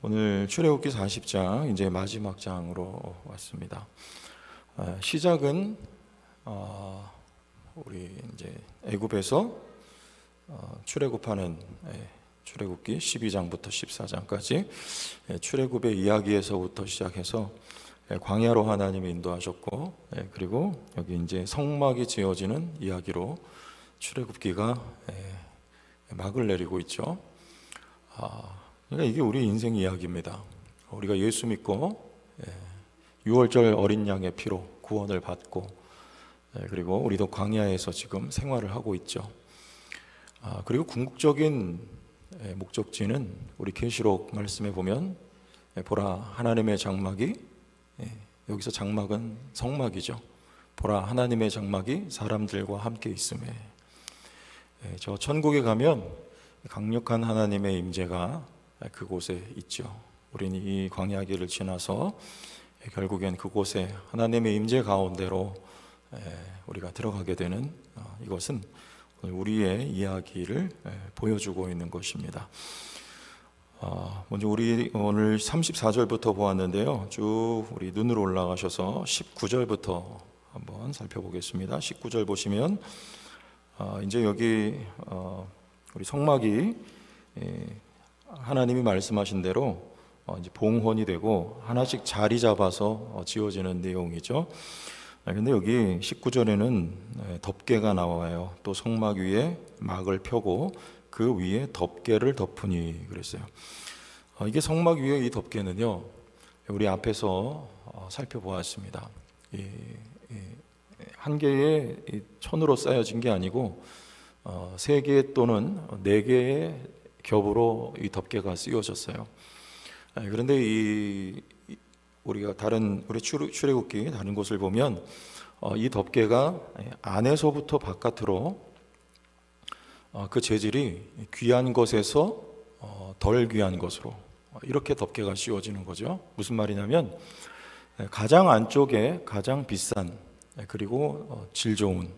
오늘 출애굽기 40장 이제 마지막 장으로 왔습니다. 시작은 우리 이제 애굽에서 출애굽하는 출애굽기 12장부터 14장까지 출애굽의 이야기에서부터 시작해서 광야로 하나님이 인도하셨고, 그리고 여기 이제 성막이 지어지는 이야기로 출애굽기가 막을 내리고 있죠. 그러니까 이게 우리 인생 이야기입니다. 우리가 예수 믿고 6월절 어린 양의 피로 구원을 받고, 그리고 우리도 광야에서 지금 생활을 하고 있죠. 그리고 궁극적인 목적지는 우리 계시록 말씀에 보면 보라 하나님의 장막이, 여기서 장막은 성막이죠. 보라 하나님의 장막이 사람들과 함께 있음에, 저 천국에 가면 강력한 하나님의 임재가 그곳에 있죠. 우리는 이 광야길을 지나서 결국엔 그곳에 하나님의 임재 가운데로 우리가 들어가게 되는, 이것은 우리의 이야기를 보여주고 있는 것입니다. 먼저 우리 오늘 34절부터 보았는데요, 쭉 우리 눈으로 올라가셔서 19절부터 한번 살펴보겠습니다. 19절 보시면 이제 여기 우리 성막이 하나님이 말씀하신 대로 이제 봉헌이 되고 하나씩 자리 잡아서 지어지는 내용이죠. 근데 여기 19절에는 덮개가 나와요. 또 성막 위에 막을 펴고 그 위에 덮개를 덮으니 그랬어요. 이게 성막 위에 이 덮개는요, 우리 앞에서 살펴보았습니다. 한 개의 천으로 쌓여진 게 아니고 3개 또는 4개의 겹으로 이 덮개가 씌워졌어요. 그런데 우리가 우리 출애굽기 다른 곳을 보면 이 덮개가 안에서부터 바깥으로 그 재질이 귀한 것에서 덜 귀한 것으로 이렇게 덮개가 씌워지는 거죠. 무슨 말이냐면 가장 안쪽에 가장 비싼, 그리고 질 좋은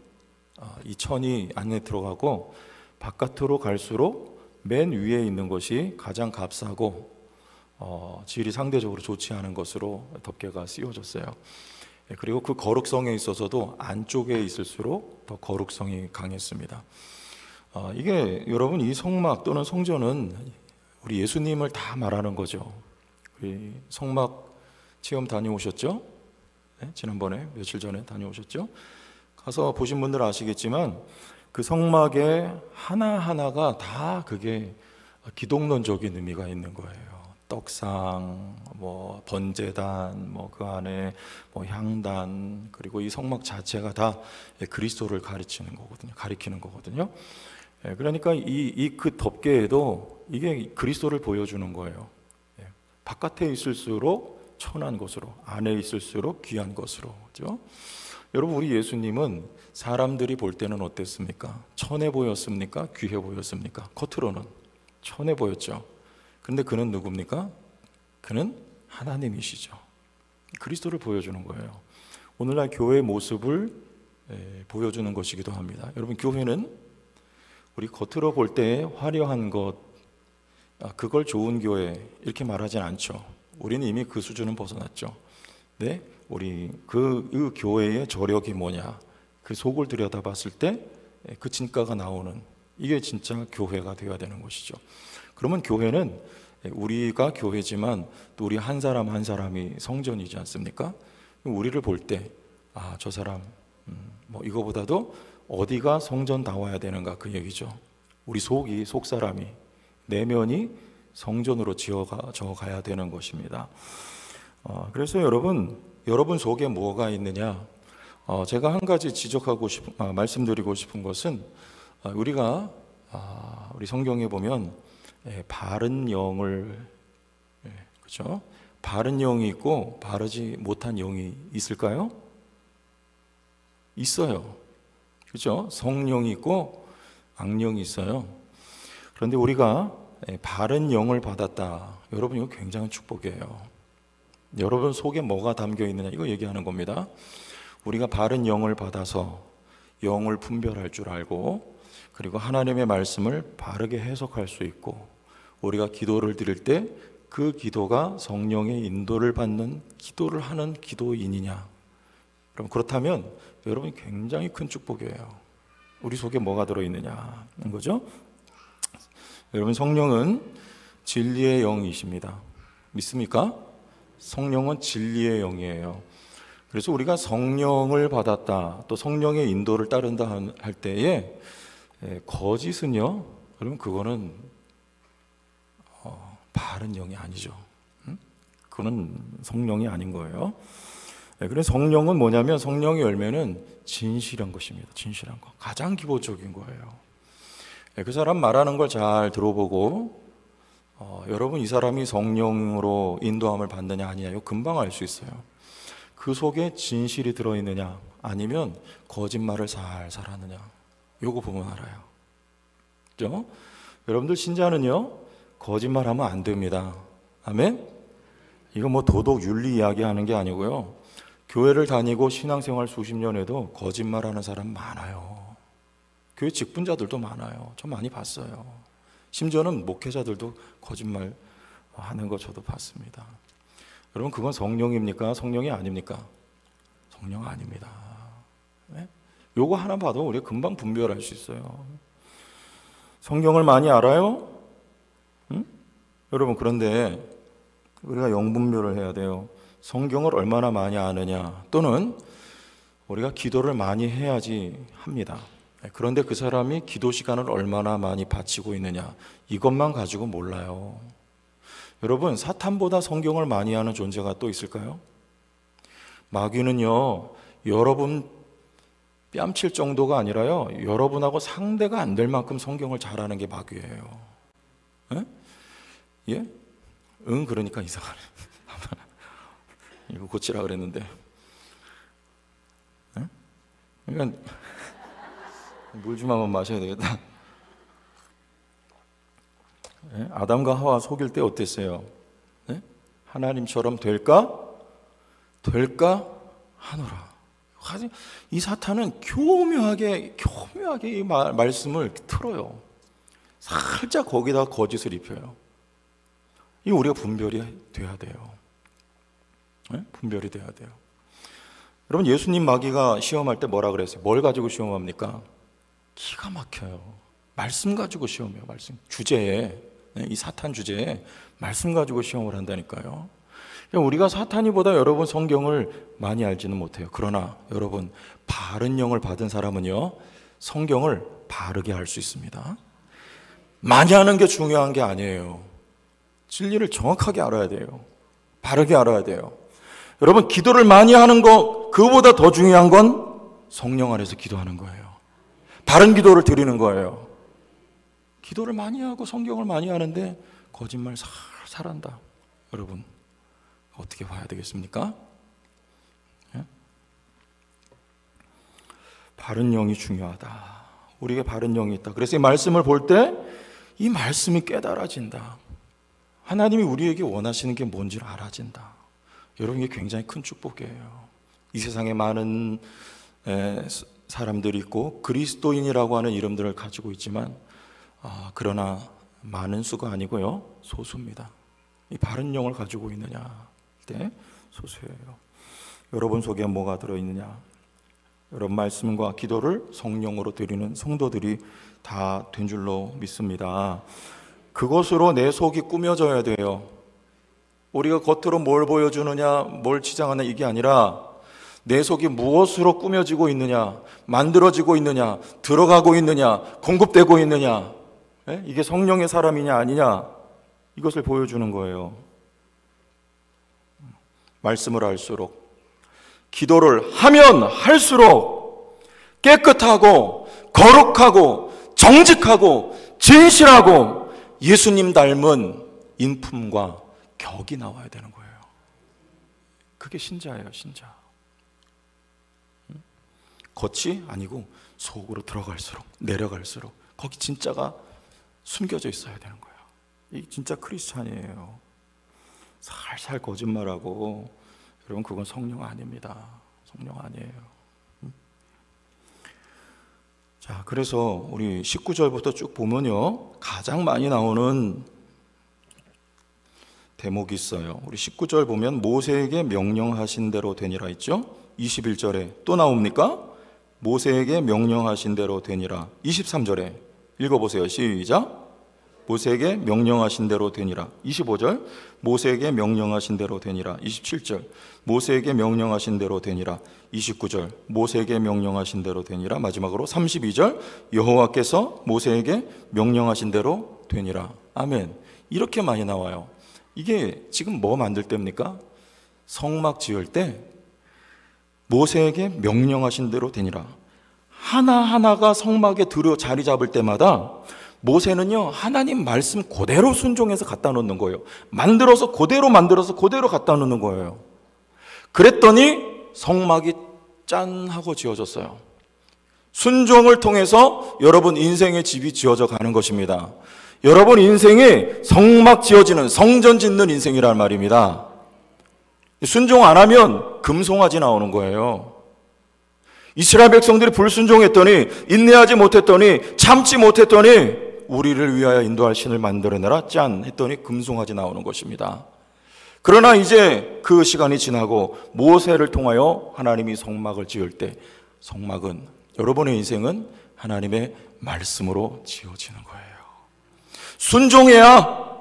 이 천이 안에 들어가고, 바깥으로 갈수록 맨 위에 있는 것이 가장 값싸고 질이 상대적으로 좋지 않은 것으로 덮개가 씌워졌어요. 그리고 그 거룩성에 있어서도 안쪽에 있을수록 더 거룩성이 강했습니다. 이게 여러분, 이 성막 또는 성전은 우리 예수님을 다 말하는 거죠. 우리 성막 체험 다녀오셨죠? 지난번에 며칠 전에 다녀오셨죠? 가서 보신 분들 아시겠지만 그 성막의 하나하나가 다 그게 기독론적인 의미가 있는 거예요. 떡상, 번제단, 그 안에 향단, 그리고 이 성막 자체가 다 그리스도를 가리키는 거거든요. 그러니까 그 덮개에도 이게 그리스도를 보여주는 거예요. 바깥에 있을수록 천한 것으로, 안에 있을수록 귀한 것으로, 그렇죠? 여러분, 우리 예수님은 사람들이 볼 때는 어땠습니까? 천해 보였습니까? 귀해 보였습니까? 겉으로는 천해 보였죠. 근데 그는 누굽니까? 그는 하나님이시죠. 그리스도를 보여주는 거예요. 오늘날 교회의 모습을 보여주는 것이기도 합니다. 여러분, 교회는 우리 겉으로 볼 때 화려한 것, 그걸 좋은 교회 이렇게 말하진 않죠. 우리는 이미 그 수준은 벗어났죠. 네? 우리 그 교회의 저력이 뭐냐, 그 속을 들여다봤을 때 그 진가가 나오는, 이게 진짜 교회가 되어야 되는 것이죠. 그러면 교회는 우리가 교회지만 또 우리 한 사람 한 사람이 성전이지 않습니까? 우리를 볼 때 저 사람 이거보다도 어디가 성전다워야 되는가, 그 얘기죠. 우리 속 사람이, 내면이 성전으로 저어가야 되는 것입니다. 그래서 여러분 속에 뭐가 있느냐, 제가 한 가지 말씀드리고 싶은 것은, 우리가 우리 성경에 보면 바른 영을, 그렇죠? 바른 영이 있고 바르지 못한 영이 있을까요? 있어요. 그렇죠? 성령이 있고 악령이 있어요. 그런데 우리가 바른 영을 받았다. 여러분, 이거 굉장한 축복이에요. 여러분 속에 뭐가 담겨 있느냐, 이거 얘기하는 겁니다. 우리가 바른 영을 받아서 영을 분별할 줄 알고, 그리고 하나님의 말씀을 바르게 해석할 수 있고, 우리가 기도를 드릴 때 그 기도가 성령의 인도를 받는 기도를 하는 기도인이냐? 그럼 그렇다면 여러분이 굉장히 큰 축복이에요. 우리 속에 뭐가 들어있느냐는 거죠. 여러분, 성령은 진리의 영이십니다. 믿습니까? 성령은 진리의 영이에요. 그래서 우리가 성령을 받았다, 또 성령의 인도를 따른다 할 때에 거짓은요, 여러분, 그거는 바른 영이 아니죠. 그거는 성령이 아닌 거예요. 그래서 성령은 뭐냐면, 성령의 열매는 진실한 것입니다. 진실한 것, 가장 기본적인 거예요. 그 사람 말하는 걸 잘 들어보고 여러분, 이 사람이 성령으로 인도함을 받느냐 아니냐, 이거 금방 알 수 있어요. 그 속에 진실이 들어있느냐, 아니면 거짓말을 살살 하느냐, 요거 보면 알아요. 그죠? 여러분들 신자는요, 거짓말하면 안 됩니다. 아멘? 이거 뭐 도덕 윤리 이야기하는 게 아니고요, 교회를 다니고 신앙생활 수십 년 해도 거짓말하는 사람 많아요. 교회 직분자들도 많아요. 저 많이 봤어요. 심지어는 목회자들도 거짓말 하는 거 저도 봤습니다. 여러분, 그건 성령입니까? 성령이 아닙니까? 성령 아닙니다. 네? 요거 하나 봐도 우리가 금방 분별할 수 있어요. 성경을 많이 알아요? 응? 여러분, 그런데 우리가 영분별을 해야 돼요. 성경을 얼마나 많이 아느냐, 또는 우리가 기도를 많이 해야지 합니다. 그런데 그 사람이 기도 시간을 얼마나 많이 바치고 있느냐, 이것만 가지고 몰라요. 여러분, 사탄보다 성경을 많이 하는 존재가 또 있을까요? 마귀는요, 여러분 뺨칠 정도가 아니라요, 여러분하고 상대가 안 될 만큼 성경을 잘하는 게 마귀예요. 예? 예? 응, 그러니까 이상하네. 이거 고치라 그랬는데. 예? 그러니까 물 좀 한번 마셔야 되겠다. 예? 아담과 하와 속일 때 어땠어요? 예? 하나님처럼 될까? 될까? 하노라. 이 사탄은 교묘하게 이 말씀을 틀어요. 살짝 거기다 거짓을 입혀요. 이 우리가 분별이 돼야 돼요. 네? 분별이 돼야 돼요. 여러분, 예수님 마귀가 시험할 때 뭐라 그랬어요? 뭘 가지고 시험합니까? 기가 막혀요. 말씀 가지고 시험해요. 말씀 주제에, 이 사탄 주제에 말씀 가지고 시험을 한다니까요. 우리가 사탄이보다 여러분 성경을 많이 알지는 못해요. 그러나 여러분, 바른 영을 받은 사람은요, 성경을 바르게 할 수 있습니다. 많이 하는 게 중요한 게 아니에요. 진리를 정확하게 알아야 돼요. 바르게 알아야 돼요. 여러분, 기도를 많이 하는 거, 그거보다 더 중요한 건 성령 안에서 기도하는 거예요. 바른 기도를 드리는 거예요. 기도를 많이 하고 성경을 많이 하는데 거짓말 살살 한다. 여러분, 어떻게 봐야 되겠습니까? 예? 바른 영이 중요하다. 우리에게 바른 영이 있다. 그래서 이 말씀을 볼 때 이 말씀이 깨달아진다. 하나님이 우리에게 원하시는 게 뭔지를 알아진다. 여러분, 이게 굉장히 큰 축복이에요. 이 세상에 많은 사람들이 있고 그리스도인이라고 하는 이름들을 가지고 있지만 그러나 많은 수가 아니고요, 소수입니다. 이 바른 영을 가지고 있느냐 때 소수예요. 여러분 속에 뭐가 들어있느냐, 여러분 말씀과 기도를 성령으로 드리는 성도들이 다 된 줄로 믿습니다. 그것으로 내 속이 꾸며져야 돼요. 우리가 겉으로 뭘 보여주느냐, 뭘 치장하느냐, 이게 아니라 내 속이 무엇으로 꾸며지고 있느냐, 만들어지고 있느냐, 들어가고 있느냐, 공급되고 있느냐, 이게 성령의 사람이냐 아니냐, 이것을 보여주는 거예요. 말씀을 할수록, 기도를 하면 할수록 깨끗하고 거룩하고 정직하고 진실하고 예수님 닮은 인품과 격이 나와야 되는 거예요. 그게 신자예요, 신자. 겉이 아니고 속으로 들어갈수록, 내려갈수록 거기 진짜가 숨겨져 있어야 되는 거예요. 이게 진짜 크리스찬이에요. 살살 거짓말하고, 여러분, 그건 성령 아닙니다. 성령 아니에요. 자, 그래서 우리 19절부터 쭉 보면요, 가장 많이 나오는 대목이 있어요. 우리 19절 보면 모세에게 명령하신 대로 되니라 있죠. 21절에 또 나옵니까? 모세에게 명령하신 대로 되니라. 23절에 읽어보세요. 시작. 모세에게 명령하신 대로 되니라. 25절 모세에게 명령하신 대로 되니라. 27절 모세에게 명령하신 대로 되니라. 29절 모세에게 명령하신 대로 되니라. 마지막으로 32절 여호와께서 모세에게 명령하신 대로 되니라. 아멘. 이렇게 많이 나와요. 이게 지금 뭐 만들 때입니까? 성막 지을 때 모세에게 명령하신 대로 되니라. 하나하나가 성막에 들어 자리 잡을 때마다 모세는요, 하나님 말씀 그대로 순종해서 갖다 놓는 거예요. 만들어서 그대로 갖다 놓는 거예요. 그랬더니 성막이 짠 하고 지어졌어요. 순종을 통해서 여러분 인생의 집이 지어져 가는 것입니다. 여러분 인생이 성막 지어지는, 성전 짓는 인생이란 말입니다. 순종 안 하면 금송아지 나오는 거예요. 이스라엘 백성들이 불순종했더니, 인내하지 못했더니, 참지 못했더니 우리를 위하여 인도할 신을 만들어내라 짠 했더니 금송아지 나오는 것입니다. 그러나 이제 그 시간이 지나고 모세를 통하여 하나님이 성막을 지을 때, 성막은, 여러분의 인생은 하나님의 말씀으로 지어지는 거예요. 순종해야,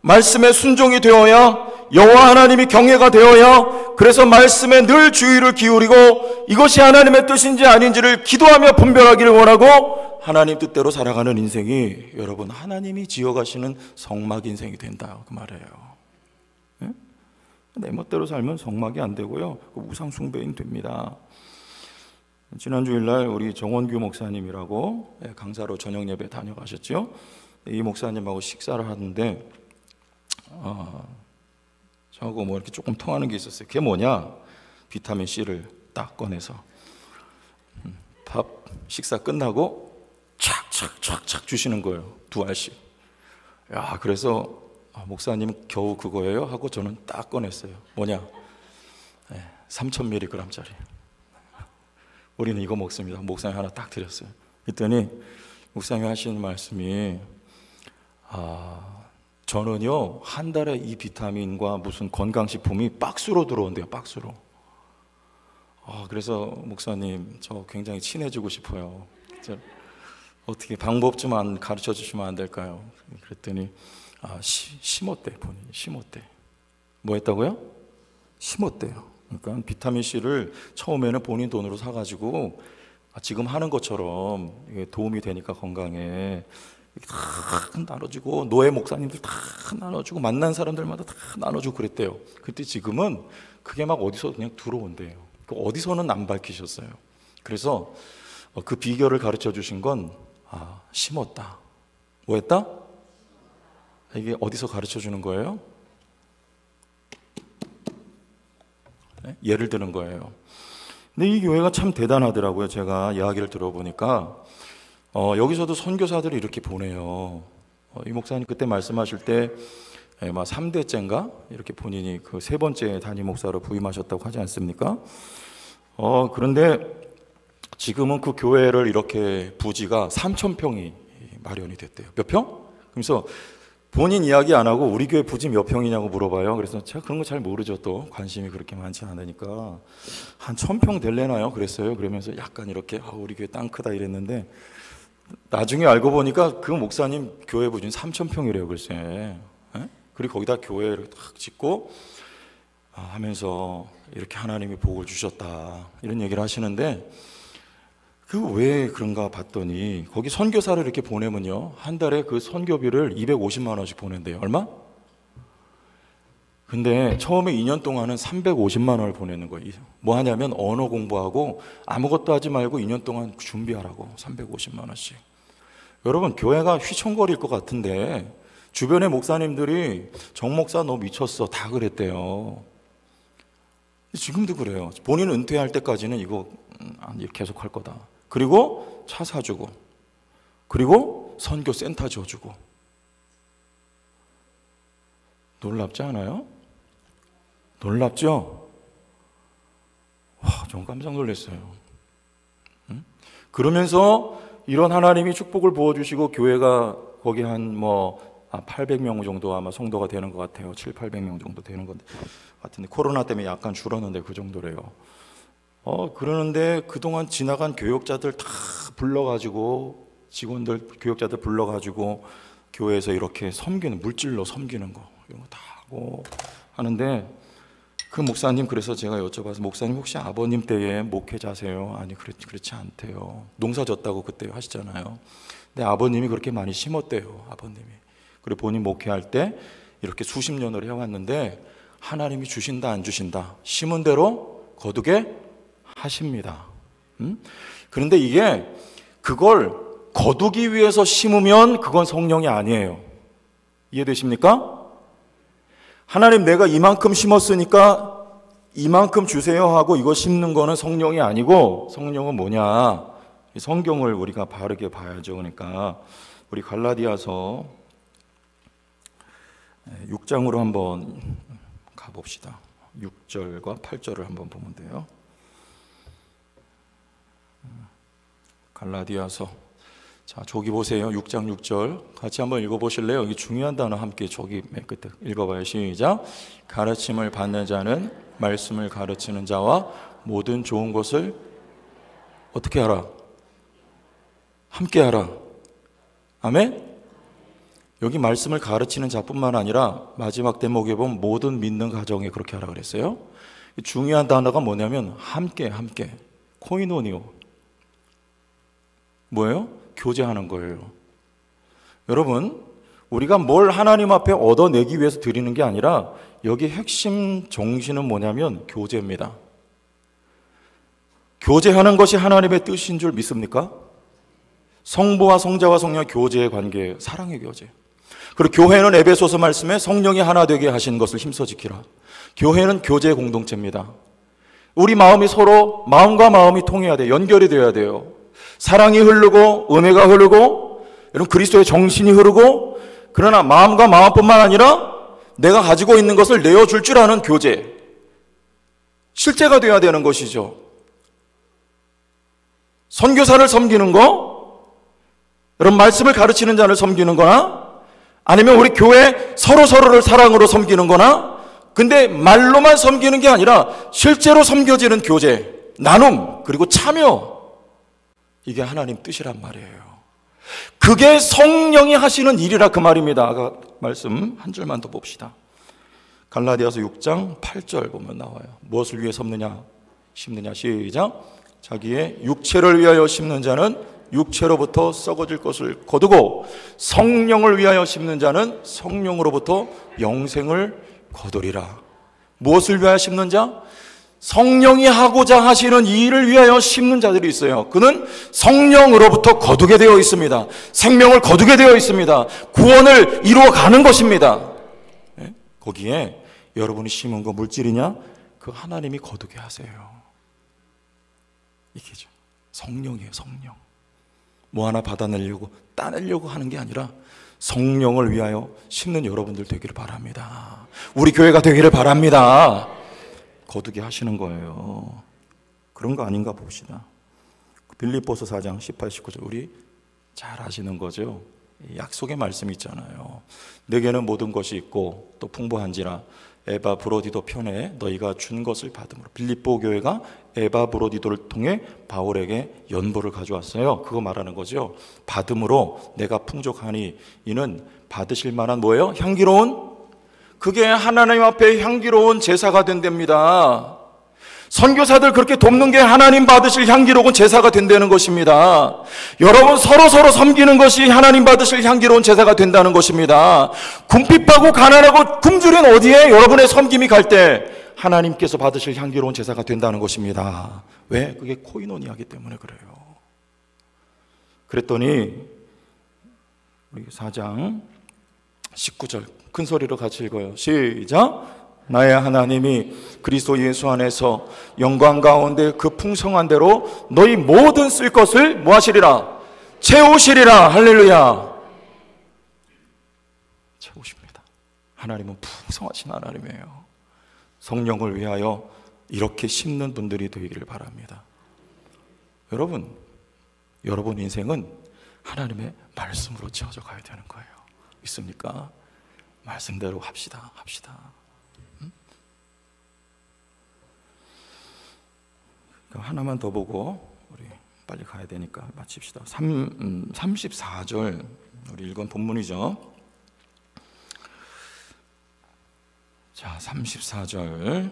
말씀에 순종이 되어야, 여호와 하나님이 경외가 되어야, 그래서 말씀에 늘 주의를 기울이고 이것이 하나님의 뜻인지 아닌지를 기도하며 분별하기를 원하고 하나님 뜻대로 살아가는 인생이 여러분 하나님이 지어가시는 성막 인생이 된다 그 말이에요. 네? 내 멋대로 살면 성막이 안 되고요, 우상 숭배인 됩니다. 지난 주일날 우리 정원규 목사님이라고 강사로 저녁 예배 다녀가셨죠. 이 목사님하고 식사를 하는데 저하고 뭐 이렇게 조금 통하는 게 있었어요. 그게 뭐냐? 비타민 C를 딱 꺼내서 밥 식사 끝나고 착착착착 주시는 거예요. 2알씩. 야, 그래서 목사님 겨우 그거예요? 하고 저는 딱 꺼냈어요. 뭐냐? 3000mg짜리. 우리는 이거 먹습니다. 목사님 하나 딱 드렸어요. 그랬더니 목사님이 하시는 말씀이 저는요 한 달에 이 비타민과 무슨 건강식품이 박스로 들어온대요. 박스로. 그래서 목사님 저 굉장히 친해지고 싶어요. 어떻게 방법 좀 가르쳐 주시면 안 될까요? 그랬더니 심었대. 본인이 심었대. 뭐 했다고요? 심었대요. 그러니까 비타민 C를 처음에는 본인 돈으로 사가지고 지금 하는 것처럼 도움이 되니까 건강에 다 나눠주고, 노예 목사님들 다 나눠주고, 만난 사람들마다 다 나눠주고 그랬대요. 그때 지금은 그게 막 어디서 그냥 들어온대요. 어디서는 안 밝히셨어요. 그래서 그 비결을 가르쳐 주신 건 심었다. 뭐 했다? 이게 어디서 가르쳐 주는 거예요? 네? 예를 드는 거예요. 근데 이 교회가 참 대단하더라고요. 제가 이야기를 들어보니까 여기서도 선교사들이 이렇게 보내요. 이 목사님 그때 말씀하실 때 3대째인가 이렇게 본인이 그 3번째 담임 목사로 부임하셨다고 하지 않습니까? 그런데 지금은 그 교회를 이렇게 부지가 3000평이 마련이 됐대요. 몇 평? 그래서 본인 이야기 안 하고 우리 교회 부지 몇 평이냐고 물어봐요. 그래서 제가 그런 거 잘 모르죠. 또 관심이 그렇게 많지 않으니까 한 1000평 될래나요? 그랬어요. 그러면서 약간 이렇게 우리 교회 땅 크다 이랬는데 나중에 알고 보니까 그 목사님 교회 부지는 3000평이래요. 글쎄. 그리고 거기다 교회를 딱 짓고 하면서 이렇게 하나님이 복을 주셨다 이런 얘기를 하시는데, 그 왜 그런가 봤더니 거기 선교사를 이렇게 보내면요 한 달에 그 선교비를 250만 원씩 보낸대요. 얼마? 근데 처음에 2년 동안은 350만 원을 보내는 거예요. 뭐 하냐면 언어 공부하고 아무것도 하지 말고 2년 동안 준비하라고 350만 원씩. 여러분 교회가 휘청거릴 것 같은데 주변의 목사님들이 정 목사 너 미쳤어 다 그랬대요. 지금도 그래요. 본인 은퇴할 때까지는 이거 계속 할 거다. 그리고 차 사주고, 그리고 선교센터 지어주고. 놀랍지 않아요? 놀랍죠? 좀 깜짝 놀랐어요. 그러면서 이런 하나님이 축복을 부어주시고 교회가 거기 한 800명 정도 아마 성도가 되는 것 같아요. 700~800명 정도 되는 것 같은데 코로나 때문에 약간 줄었는데 그 정도래요. 그러는데 그동안 지나간 교역자들 다 불러가지고, 직원들, 교역자들 불러가지고 교회에서 이렇게 섬기는, 물질로 섬기는 거, 이런 거 다 하고 하는데, 그 목사님, 그래서 제가 여쭤봐서, 목사님 혹시 아버님 때에 목회자세요? 아니, 그렇지 않대요. 농사 졌다고 그때 하시잖아요. 근데 아버님이 그렇게 많이 심었대요, 아버님이. 그리고 본인 목회할 때 이렇게 수십 년을 해왔는데, 하나님이 주신다 안 주신다, 심은 대로 거두게 하십니다. 그런데 이게, 그걸 거두기 위해서 심으면 그건 성령이 아니에요. 이해되십니까? 하나님, 내가 이만큼 심었으니까 이만큼 주세요 하고 이거 심는 거는 성령이 아니고, 성령은 뭐냐? 성경을 우리가 바르게 봐야죠. 그러니까 우리 갈라디아서 6장으로 한번 가봅시다. 6절과 8절을 한번 보면 돼요. 갈라디아서, 자, 저기 보세요. 6장 6절 같이 한번 읽어보실래요? 여기 중요한 단어 함께 저기 맨 끝에 읽어봐요. 시작. 가르침을 받는 자는 말씀을 가르치는 자와 모든 좋은 것을 어떻게 하라? 함께 하라. 아멘? 여기 말씀을 가르치는 자뿐만 아니라 마지막 대목에 보면 모든 믿는 가정에 그렇게 하라 그랬어요. 중요한 단어가 뭐냐면 함께, 코이노니오. 뭐예요? 교제하는 거예요. 여러분, 우리가 뭘 하나님 앞에 얻어내기 위해서 드리는 게 아니라, 여기 핵심 정신은 뭐냐면 교제입니다. 교제하는 것이 하나님의 뜻인 줄 믿습니까? 성부와 성자와 성령의 교제의 관계, 사랑의 교제. 그리고 교회는 에베소서 말씀에 성령이 하나 되게 하신 것을 힘써 지키라. 교회는 교제의 공동체입니다. 우리 마음이 서로, 마음과 마음이 통해야 돼요. 연결이 되어야 돼요. 사랑이 흐르고 은혜가 흐르고, 이런 그리스도의 정신이 흐르고, 그러나 마음과 마음뿐만 아니라 내가 가지고 있는 것을 내어줄 줄 아는 교제, 실제가 되어야 되는 것이죠. 선교사를 섬기는 거, 이런 말씀을 가르치는 자를 섬기는 거나, 아니면 우리 교회 서로서로를 사랑으로 섬기는 거나, 근데 말로만 섬기는 게 아니라 실제로 섬겨지는 교제, 나눔, 그리고 참여, 이게 하나님 뜻이란 말이에요. 그게 성령이 하시는 일이라 그 말입니다. 아까 말씀 한 줄만 더 봅시다. 갈라디아서 6장 8절 보면 나와요. 무엇을 위해 심느냐? 시작. 자기의 육체를 위하여 심는 자는 육체로부터 썩어질 것을 거두고, 성령을 위하여 심는 자는 성령으로부터 영생을 거두리라. 무엇을 위하여 심는 자? 성령이 하고자 하시는 이 일을 위하여 심는 자들이 있어요. 그는 성령으로부터 거두게 되어 있습니다. 생명을 거두게 되어 있습니다. 구원을 이루어가는 것입니다. 거기에 여러분이 심은 거 물질이냐? 그 하나님이 거두게 하세요. 이게죠. 성령이에요. 성령. 뭐 하나 받아내려고, 따내려고 하는 게 아니라 성령을 위하여 심는 여러분들 되기를 바랍니다. 우리 교회가 되기를 바랍니다. 거두게 하시는 거예요. 그런 거 아닌가 봅시다. 빌립보서 4장 18, 19절 우리 잘 아시는 거죠. 약속의 말씀 있잖아요. 내게는 모든 것이 있고 또 풍부한지라 에바브로디도 편에 너희가 준 것을 받음으로. 빌립보 교회가 에바브로디도를 통해 바울에게 연보를 가져왔어요. 그거 말하는 거죠. 받음으로 내가 풍족하니 이는 받으실 만한 뭐예요? 향기로운, 그게 하나님 앞에 향기로운 제사가 된답니다. 선교사들 그렇게 돕는 게 하나님 받으실 향기로운 제사가 된다는 것입니다. 여러분 서로 섬기는 것이 하나님 받으실 향기로운 제사가 된다는 것입니다. 궁핍하고 가난하고 굶주린 어디에 여러분의 섬김이 갈 때 하나님께서 받으실 향기로운 제사가 된다는 것입니다. 왜? 그게 코이노니아이기 때문에 그래요. 그랬더니 우리 4장 19절 큰 소리로 같이 읽어요. 시작. 나의 하나님이 그리스도 예수 안에서 영광 가운데 그 풍성한 대로 너희 모든 쓸 것을 뭐 하시리라? 채우시리라. 할렐루야. 채우십니다. 하나님은 풍성하신 하나님이에요. 성령을 위하여 이렇게 심는 분들이 되기를 바랍니다. 여러분 인생은 하나님의 말씀으로 채워져 가야 되는 거예요. 있습니까? 말씀대로 합시다. 하나만 더 보고 우리 빨리 가야 되니까 마칩시다. 34절 우리 읽은 본문이죠. 자, 34절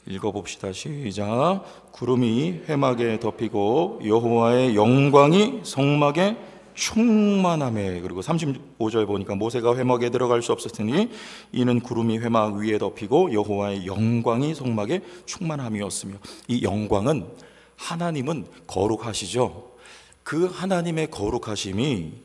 읽어봅시다. 시작. 구름이 회막에 덮이고 여호와의 영광이 성막에 충만하매. 그리고 35절 보니까 모세가 회막에 들어갈 수 없었으니 이는 구름이 회막 위에 덮이고 여호와의 영광이 성막에 충만함이었으며. 이 영광은 하나님은 거룩하시죠. 그 하나님의 거룩하심이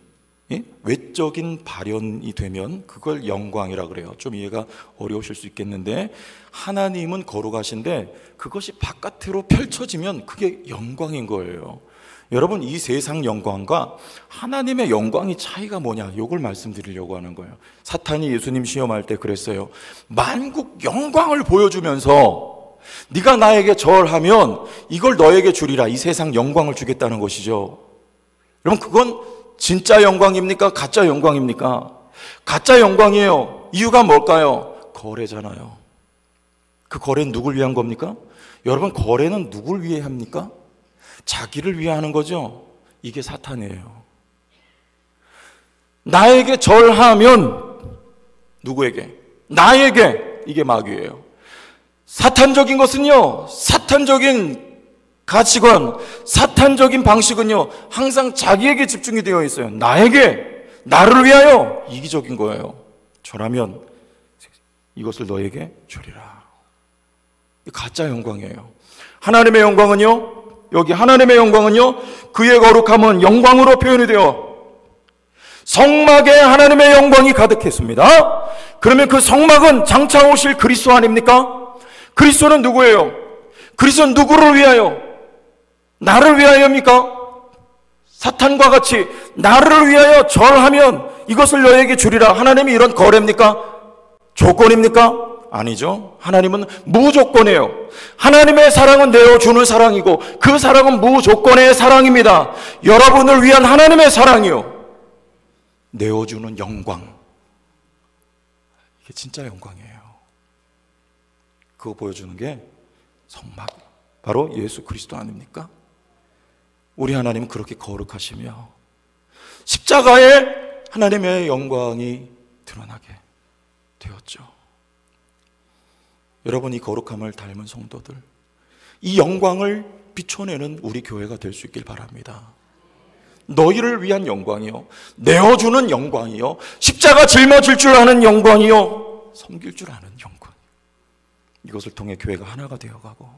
외적인 발현이 되면 그걸 영광이라 그래요. 좀 이해가 어려우실 수 있겠는데, 하나님은 거룩하신데 그것이 바깥으로 펼쳐지면 그게 영광인 거예요. 여러분, 이 세상 영광과 하나님의 영광이 차이가 뭐냐, 이걸 말씀드리려고 하는 거예요. 사탄이 예수님 시험할 때 그랬어요. 만국 영광을 보여주면서 네가 나에게 절하면 이걸 너에게 주리라. 이 세상 영광을 주겠다는 것이죠. 여러분, 그건 진짜 영광입니까? 가짜 영광입니까? 가짜 영광이에요. 이유가 뭘까요? 거래잖아요. 그 거래는 누굴 위한 겁니까? 여러분, 거래는 누굴 위해 합니까? 자기를 위해 하는 거죠. 이게 사탄이에요. 나에게 절하면 누구에게? 나에게. 이게 마귀예요. 사탄적인 것은요, 사탄적인 가치관, 사탄적인 방식은요, 항상 자기에게 집중이 되어 있어요. 나에게, 나를 위하여. 이기적인 거예요. 저라면 이것을 너에게 주리라. 가짜 영광이에요. 하나님의 영광은요, 여기 하나님의 영광은요, 그의 거룩함은 영광으로 표현이 되어 성막에 하나님의 영광이 가득했습니다. 그러면 그 성막은 장차 오실 그리스도 아닙니까? 그리스도는 누구예요? 그리스도는 누구를 위하여? 나를 위하여입니까? 사탄과 같이 나를 위하여 절하면 이것을 너에게 주리라. 하나님이 이런 거래입니까? 조건입니까? 아니죠. 하나님은 무조건이에요. 하나님의 사랑은 내어주는 사랑이고 그 사랑은 무조건의 사랑입니다. 여러분을 위한 하나님의 사랑이요, 내어주는 영광, 이게 진짜 영광이에요. 그거 보여주는 게 성막, 바로 예수 그리스도 아닙니까? 우리 하나님은 그렇게 거룩하시며 십자가에 하나님의 영광이 드러나게 되었죠. 여러분, 이 거룩함을 닮은 성도들, 이 영광을 비춰내는 우리 교회가 될 수 있길 바랍니다. 너희를 위한 영광이요, 내어주는 영광이요, 십자가 짊어질 줄 아는 영광이요, 섬길 줄 아는 영광. 이것을 통해 교회가 하나가 되어가고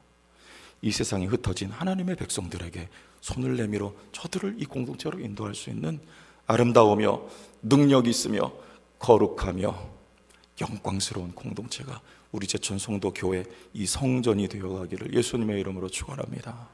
이 세상에 흩어진 하나님의 백성들에게 손을 내밀어 저들을 이 공동체로 인도할 수 있는 아름다우며 능력이 있으며 거룩하며 영광스러운 공동체가 우리 제천 성도 교회 이 성전이 되어가기를 예수님의 이름으로 축원합니다.